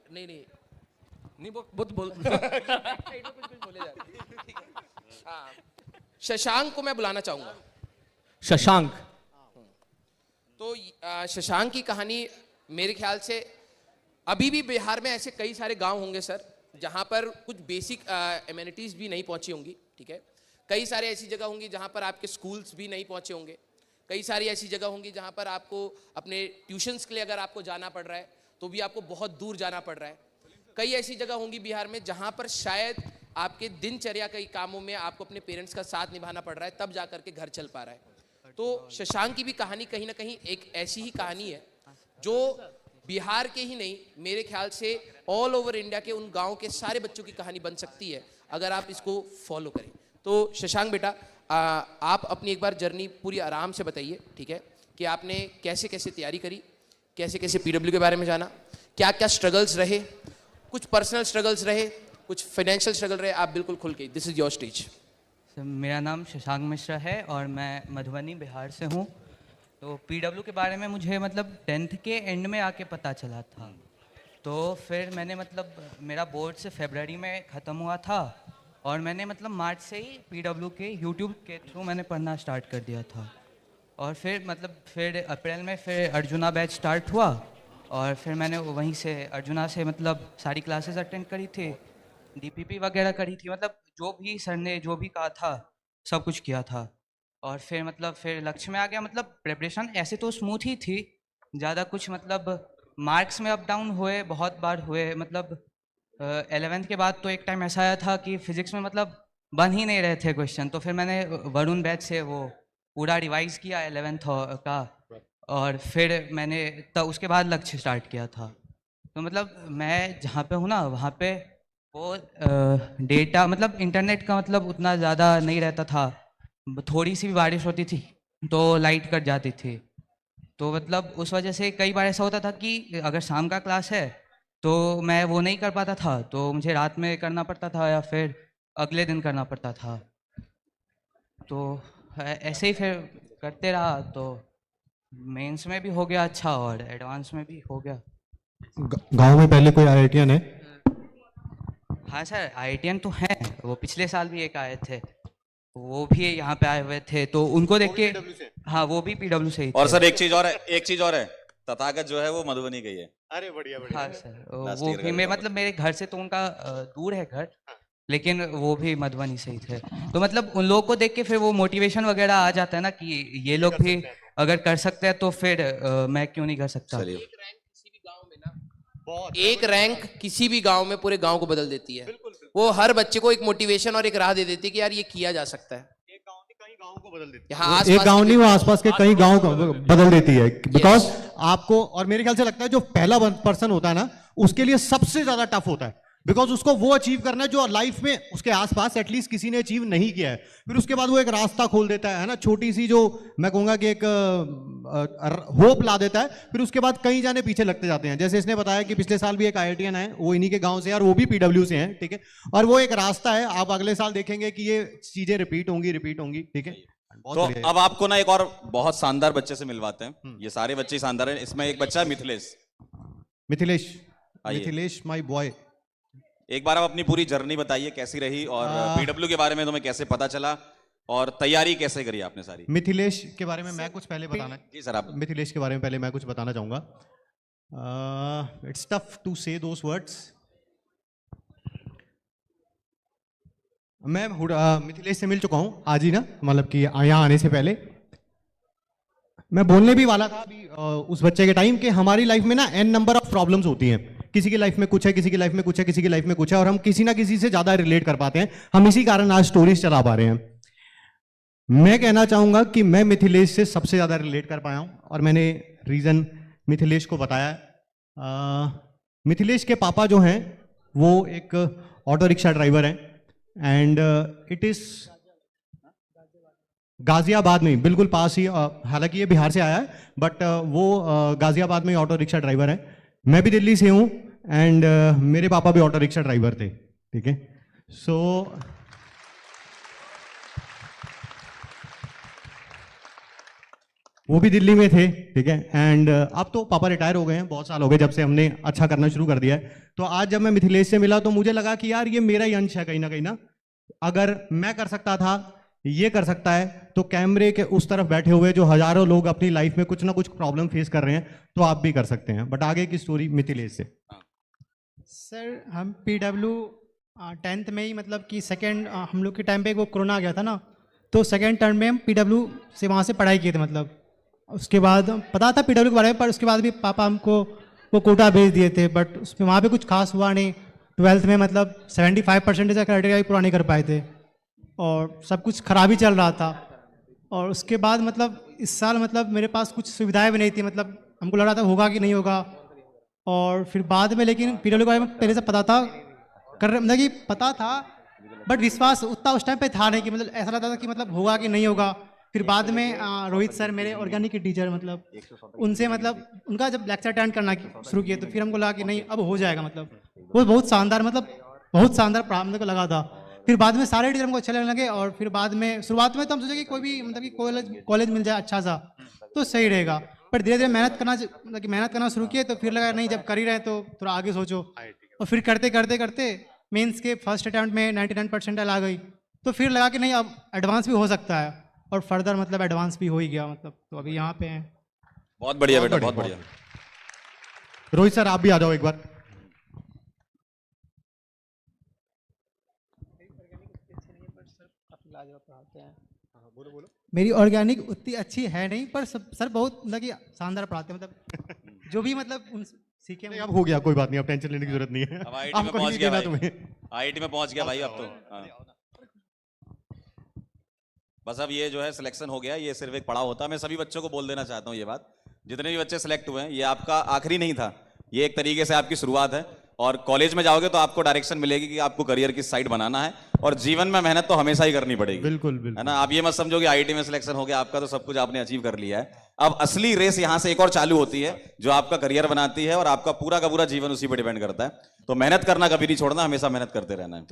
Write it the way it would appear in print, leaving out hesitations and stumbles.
नहीं नहीं नहीं बहुत बोल कुछ बोले जा रहे हैं। हाँ, शशांक को मैं बुलाना चाहूंगा। शशांक। तो शशांक की कहानी मेरे ख्याल से अभी भी बिहार में ऐसे कई सारे गांव होंगे सर जहां पर कुछ बेसिक एमिनिटीज भी नहीं पहुंची होंगी, ठीक है। कई सारे ऐसी जगह होंगी जहां पर आपके स्कूल्स भी नहीं पहुंचे होंगे। कई सारी ऐसी जगह होंगी जहां पर आपको अपने ट्यूशन्स के लिए अगर आपको जाना पड़ रहा है तो भी आपको बहुत दूर जाना पड़ रहा है। कई ऐसी जगह होंगी बिहार में जहां पर शायद आपके दिनचर्या कई कामों में आपको अपने पेरेंट्स का साथ निभाना पड़ रहा है, तब जाकर के घर चल पा रहा है। तो शशांक की भी कहानी कहीं ना कहीं एक ऐसी ही कहानी है जो बिहार के ही नहीं, मेरे ख्याल से ऑल ओवर इंडिया के उन गाँव के सारे बच्चों की कहानी बन सकती है अगर आप इसको फॉलो करें। तो शशांक बेटा, आप अपनी एक बार जर्नी पूरी आराम से बताइए, ठीक है, कि आपने कैसे कैसे तैयारी करी, कैसे कैसे पीडब्ल्यू के बारे में जाना, क्या क्या स्ट्रगल्स रहे, कुछ पर्सनल स्ट्रगल्स रहे, कुछ फाइनेंशियल स्ट्रगल रहे। आप बिल्कुल खुल के, दिस इज योर स्टेज। मेरा नाम शशांक मिश्रा है और मैं मधुबनी बिहार से हूँ। तो पीडब्ल्यू के बारे में मुझे मतलब 10th के एंड में आके पता चला था। तो फिर मैंने मतलब मेरा बोर्ड से फरवरी में ख़त्म हुआ था और मैंने मतलब मार्च से ही पीडब्ल्यू के यूट्यूब के थ्रू मैंने पढ़ना स्टार्ट कर दिया था। और फिर अप्रैल में फिर अर्जुना बैच स्टार्ट हुआ और फिर मैंने वहीं से अर्जुना से मतलब सारी क्लासेस अटेंड करी थी, डीपीपी वगैरह करी थी, मतलब जो भी सर ने जो भी कहा था सब कुछ किया था। और फिर लक्ष्य में आ गया। मतलब प्रिपरेशन ऐसे तो स्मूथ ही थी, ज़्यादा कुछ मतलब मार्क्स में अप डाउन हुए, बहुत बार हुए। मतलब 11th के बाद तो एक टाइम ऐसा आया था कि फिजिक्स में मतलब बन ही नहीं रहे थे क्वेश्चन। तो फिर मैंने वरुण बैच से वो पूरा रिवाइज किया 11th का और फिर मैंने तब उसके बाद लक्ष्य स्टार्ट किया था। तो मतलब मैं जहाँ पे हूँ ना वहाँ पे वो डेटा मतलब इंटरनेट का मतलब उतना ज़्यादा नहीं रहता था। थोड़ी सी भी बारिश होती थी तो लाइट कट जाती थी। तो मतलब उस वजह से कई बार ऐसा होता था कि अगर शाम का क्लास है तो मैं वो नहीं कर पाता था, तो मुझे रात में करना पड़ता था या फिर अगले दिन करना पड़ता था। तो ऐसे ही फिर करते रहा तो मेंस में भी हो गया अच्छा और एडवांस में भी हो गया। गांव में पहले कोई आईआईटीएन है? हाँ सर, आईआईटीएन तो हैं, वो पिछले साल भी एक आए थे, वो भी यहाँ पे आए हुए थे तो उनको देख के। हाँ, वो भी पीडब्ल्यू से ही और थे। सर एक चीज और है, तथागत जो है वो मधुबनी का ही है। अरे बढ़िया बढ़िया। हाँ सर, लास्ट वो ईयर भी का मैं जो मतलब मेरे घर से तो उनका दूर है घर, लेकिन वो भी मधुबनी से ही थे। तो मतलब उन लोगों को देख के फिर वो मोटिवेशन वगैरह आ जाता है ना कि ये लोग भी अगर कर सकते हैं तो फिर मैं क्यों नहीं कर सकता। चलिए, एक रैंक किसी भी गांव में पूरे गांव को बदल देती है। वो हर बच्चे को एक मोटिवेशन और एक राह दे देती है कि यार ये किया जा सकता है। एक गांव नहीं कई गांव को बदल देती है। यहाँ एक गांव नहीं, वो आसपास के कई गांव को बदल देती है। बिकॉज आपको, और मेरे ख्याल से लगता है जो पहला पर्सन होता है ना उसके लिए सबसे ज्यादा टफ होता है, बिकॉज उसको वो अचीव करना है जो लाइफ में उसके आसपास एटलीस्ट किसी ने अचीव नहीं किया है। फिर उसके बाद वो एक रास्ता खोल देता है ना, छोटी सी जो मैं कहूंगा कि एक होप ला देता है। फिर उसके बाद कई जाने पीछे लगते जाते हैं। जैसे इसने बताया कि पिछले साल भी एक आईआईटीएन है, वो इन्हीं के गांव से है और वो भी पीडब्ल्यू से हैं, ठीक है। और वो एक रास्ता है, आप अगले साल देखेंगे कि ये चीजें रिपीट होंगी, ठीक है। तो अब आपको ना एक और बहुत शानदार बच्चे से मिलवाते हैं। ये सारे बच्चे शानदार हैं, इसमें एक बच्चा है मिथिलेश। Mithilesh my boy. एक बार आप अपनी पूरी जर्नी बताइए कैसी रही और पीडब्ल्यू के बारे में तुम्हें कैसे पता चला और तैयारी कैसे करी आपने सारी। मिथिलेश के बारे में मैं कुछ पहले बताना, जी सर, आप मिथिलेश के बारे में पहले मैं कुछ बताना चाहूंगा। इट्स टफ टू से दोस वर्ड्स। मैं मिथिलेश से मिल चुका हूं आज ही ना, मतलब कि यहाँ आने से पहले मैं बोलने भी वाला था अभी उस बच्चे के टाइम कि हमारी लाइफ में ना n नंबर ऑफ प्रॉब्लम्स होती हैं। किसी की लाइफ में कुछ है, किसी की लाइफ में कुछ है, किसी की लाइफ में कुछ है, और हम किसी ना किसी से ज्यादा रिलेट कर पाते हैं। हम इसी कारण आज स्टोरीज चला पा रहे हैं। मैं कहना चाहूंगा कि मैं मिथिलेश से सबसे ज्यादा रिलेट कर पाया हूं और मैंने रीजन मिथिलेश को बताया। मिथिलेश के पापा जो हैं वो एक ऑटो रिक्शा ड्राइवर हैं एंड इट इज गाजियाबाद में, बिल्कुल पास ही। हालांकि ये बिहार से आया है बट वो गाजियाबाद में ऑटो रिक्शा ड्राइवर है। मैं भी दिल्ली से हूँ एंड मेरे पापा भी ऑटो रिक्शा ड्राइवर थे, ठीक है। सो वो भी दिल्ली में थे, ठीक है। एंड अब तो पापा रिटायर हो गए हैं, बहुत साल हो गए जब से हमने अच्छा करना शुरू कर दिया है। तो आज जब मैं मिथिलेश से मिला तो मुझे लगा कि यार ये मेरा ही अंश है कहीं ना। अगर मैं कर सकता था, ये कर सकता है, तो कैमरे के उस तरफ बैठे हुए जो हजारों लोग अपनी लाइफ में कुछ ना कुछ प्रॉब्लम फेस कर रहे हैं, तो आप भी कर सकते हैं। बट आगे की स्टोरी मिथिलेश से। सर हम PW 10th में ही मतलब कि सेकेंड हम लोग के टाइम पे वो कोरोना आ गया था ना, तो सेकेंड टर्म में हम PW से वहाँ से पढ़ाई किए थे। मतलब उसके बाद पता था PW के बारे में, पर उसके बाद भी पापा हमको वो कोटा भेज दिए थे, बट उसमें वहाँ पे कुछ खास हुआ नहीं। 12th में मतलब 75% का क्राइटेरिया भी पूरा नहीं कर पाए थे और सब कुछ खराब ही चल रहा था। और उसके बाद मतलब इस साल मतलब मेरे पास कुछ सुविधाएं भी नहीं थी, मतलब हमको लग रहा था होगा कि नहीं होगा। और फिर बाद में लेकिन PW के बारे में पहले से पता था, मतलब कि पता था, बट विश्वास उतना उस टाइम पे था नहीं कि मतलब ऐसा लगता था कि मतलब होगा कि नहीं होगा। फिर बाद में रोहित सर मेरे ऑर्गेनिक के टीचर, मतलब उनसे मतलब उनका जब लेक्चर अटेंड करना शुरू किए तो फिर हमको लगा कि नहीं अब हो जाएगा। मतलब वो बहुत शानदार, मतलब बहुत शानदार पढ़ाने को लगा था। फिर बाद में सारे टीचर हमको अच्छे लगने लगे और फिर बाद में शुरुआत में तो हम सोचे कि कोई भी मतलब कि कॉलेज मिल जाए अच्छा सा तो सही रहेगा, पर धीरे धीरे मेहनत करना शुरू किए तो फिर लगा नहीं जब कर ही रहे तो थोड़ा आगे सोचो। और फिर करते मेंस के फर्स्ट अटेम्प्ट में 99% आ गई, तो फिर लगा कि नहीं अब एडवांस भी हो सकता है और फर्दर मतलब एडवांस भी हो ही गया, मतलब तो अभी यहाँ पे हैं। बहुत बढ़िया बेटा, बहुत बढ़िया। रोहित सर आप भी आ जाओ एक बार। मेरी ऑर्गेनिक उतनी अच्छी है नहीं, पर सर बहुत मतलब कि शानदार पढ़ाते हैं, मतलब जो भी मतलब उन सीखे नहीं, अब हो गया, कोई बात नहीं, अब टेंशन लेने की जरूरत नहीं है। अब IIT में आपको पहुंच नहीं गया देना भाई। तुम्हें। IIT में पहुंच गया भाई अब तो। हाँ। बस अब ये जो है सिलेक्शन हो गया, ये सिर्फ एक पड़ाव होता है। मैं सभी बच्चों को बोल देना चाहता हूँ ये बात, जितने भी बच्चे सिलेक्ट हुए हैं, ये आपका आखिरी नहीं था, ये एक तरीके से आपकी शुरुआत है। और कॉलेज में जाओगे तो आपको डायरेक्शन मिलेगी कि आपको करियर किस साइड बनाना है, और जीवन में मेहनत तो हमेशा ही करनी पड़ेगी। बिल्कुल है ना। आप ये मत समझो कि IIT में सिलेक्शन हो गया आपका तो सब कुछ आपने अचीव कर लिया है। अब असली रेस यहाँ से एक और चालू होती है जो आपका करियर बनाती है, और आपका पूरा का पूरा जीवन उसी पर डिपेंड करता है। तो मेहनत करना कभी नहीं छोड़ना, हमेशा मेहनत करते रहना है।